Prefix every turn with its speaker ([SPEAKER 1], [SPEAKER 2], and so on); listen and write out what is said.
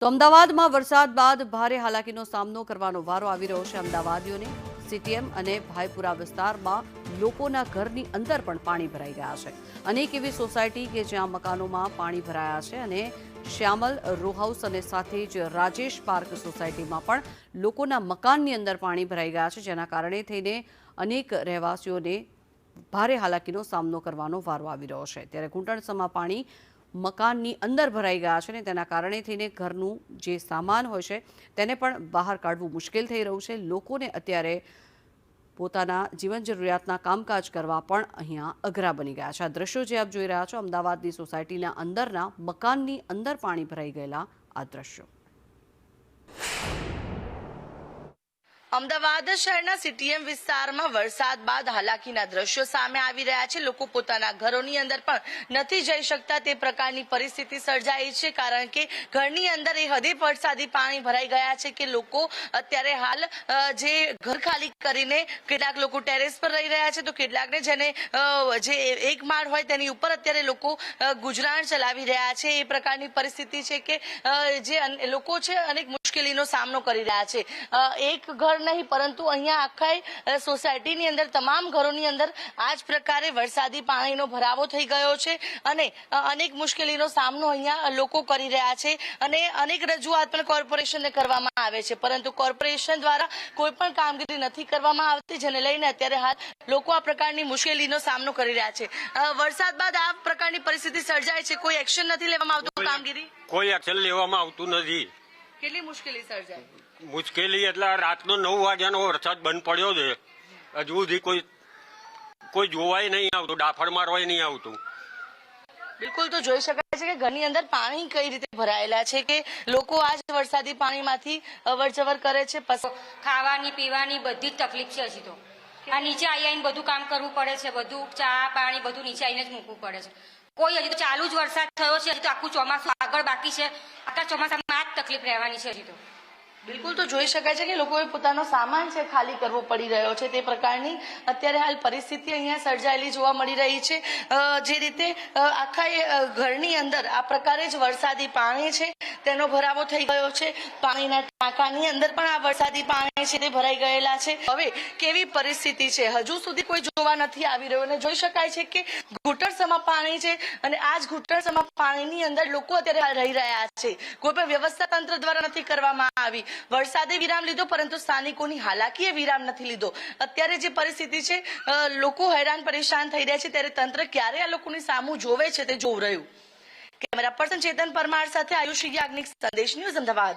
[SPEAKER 1] તો અમદાવાદમાં વરસાદ બાદ ભારે હાલાકીનો સામનો કરવાનો વારો આવી રહ્યો છે અમદાવાદીઓને। સીટીએમ અને ભાઈપુરા વિસ્તારમાં લોકોના ઘરની અંદર પણ પાણી ભરાઈ ગયા છે। અનેક એવી સોસાયટી કે જ્યાં મકાનોમાં પાણી ભરાયા છે અને શ્યામલ રો હાઉસ અને સાથે જ રાજેશ પાર્ક સોસાયટીમાં પણ લોકોના મકાનની અંદર પાણી ભરાઈ ગયા છે, જેના કારણે થઈને અનેક રહેવાસીઓને ભારે હાલાકીનો સામનો કરવાનો વારો આવી રહ્યો છે। ત્યારે ઘૂંટણસમાં પાણી મકાનની અંદર ભરાઈ ગયા છે ને તેના કારણે થઈને ઘરનું જે સામાન હોય છે તેને પણ બહાર કાઢવું મુશ્કેલ થઈ રહ્યું છે। લોકોને અત્યારે પોતાના જીવન જરૂરિયાતના કામકાજ કરવા પણ અહીંયા અઘરા બની ગયા છે। આ દ્રશ્યો જે આપ જોઈ રહ્યા છો અમદાવાદની સોસાયટીના અંદરના મકાનની અંદર પાણી ભરાઈ ગયેલા આ દ્રશ્યો।
[SPEAKER 2] અમદાવાદ શહેરના સીટીએમ વિસ્તારમાં વરસાદ બાદ હાલાકીના દ્રશ્યો સામે આવી રહ્યા છે। લોકો પોતાના ઘરોની અંદર પણ નથી જઈ શકતા તે પ્રકારની પરિસ્થિતિ સર્જાઈ છે, કારણ કે ઘરની અંદર એ હદે વરસાદી પાણી ભરાઈ ગયા છે કે લોકો અત્યારે હાલ જે ઘર ખાલી કરીને કેટલાક લોકો ટેરેસ પર રહી રહ્યા છે, તો કેટલાકને જેને જે એક માળ હોય તેની ઉપર અત્યારે લોકો ગુજરાન ચલાવી રહ્યા છે। એ પ્રકારની પરિસ્થિતિ છે કે જે લોકો છે અનેક મુશ્કેલીનો સામનો કરી રહ્યા છે। એક ઘર નહીં પરંતુ અહીંયા આખા સોસાયટીની અંદર તમામ ઘરોની અંદર આ જ પ્રકારે વરસાદી પાણીનો ભરાવો થઈ ગયો છે અને અનેક મુશ્કેલીનો સામનો અહીંયા લોકો કરી રહ્યા છે અને અનેક રજૂઆત પણ કોર્પોરેશનને કરવામાં આવે છે, પરંતુ કોર્પોરેશન દ્વારા કોઈ પણ કામગીરી નથી કરવામાં આવતી, જેને લઈને અત્યારે હાલ લોકો આ પ્રકારની મુશ્કેલીનો સામનો કરી રહ્યા છે। વરસાદ બાદ આ પ્રકારની પરિસ્થિતિ સર્જાય છે, કોઈ એક્શન નથી લેવામાં આવતું, કામગીરી
[SPEAKER 3] કોઈ એક્શન લેવામાં આવતું નથી।
[SPEAKER 2] કેટલી મુશ્કેલી સર્જાય?
[SPEAKER 3] મુશ્કેલી એટલે રાતનો 9 વાગ્યાનો વરસાદ બંધ પડ્યો છે, હજુ સુધી કોઈ જોવાય નહીં આવતું, ડાફડ મારવાય નહીં આવતું।
[SPEAKER 2] બિલકુલ, તો જોઈ શકાય છે કે ઘરની અંદર પાણી કઈ રીતે ભરાયેલા છે કે લોકો આ જ વરસાદી પાણીમાંથી અવરજવર કરે છે।
[SPEAKER 4] ખાવાની પીવાની બધી જ તકલીફ છે। હજી તો આ નીચે આવીને બધું કામ કરવું પડે છે, બધું ચા પાણી બધું નીચે આવીને જ મૂકવું પડે છે। કોઈ હજી તો ચાલુ જ વરસાદ થયો છે, હજી તો આખું ચોમાસું આગળ બાકી છે। આખા ચોમાસામાં આ જ તકલીફ રહેવાની છે હજી તો।
[SPEAKER 2] બિલકુલ, તો જોઈ શકાય છે કે લોકોએ પોતાનો સામાન છે ખાલી કરવો પડી રહ્યો છે, તે પ્રકારની અત્યારે હાલ પરિસ્થિતિ અહીંયા સર્જાયેલી જોવા મળી રહી છે। જે રીતે આખા ઘરની અંદર આ પ્રકારે જ વરસાદી પાણી છે તેનો ભરાવો થઈ ગયો છે। પાણીના ટાંકાની અંદર પણ આ વરસાદી પાણી છે તે ભરાઈ ગયેલા છે। હવે કેવી પરિસ્થિતિ છે હજુ સુધી કોઈ જોવા નથી આવી રહ્યું અને જોઈ શકાય છે કે ઘૂંટણસમાં પાણી છે અને આ જ ઘૂંટણસમાં પાણીની અંદર લોકો અત્યારે રહી રહ્યા છે। કોઈ પણ વ્યવસ્થા તંત્ર દ્વારા નથી કરવામાં આવી। વરસાદે વિરામ લીધો પરંતુ સ્થાનિકોની હાલાકીએ વિરામ નથી લીધો। અત્યારે જે પરિસ્થિતિ છે લોકો હેરાન પરેશાન થઈ રહ્યા છે, ત્યારે તંત્ર ક્યારે આ લોકોની સામું જોવે છે તે જોવું રહ્યું। કેમેરા પર્સન ચેતન પરમાર સાથે આયુષી યાજ્ઞિક, સંદેશ ન્યૂઝ, અમદાવાદ।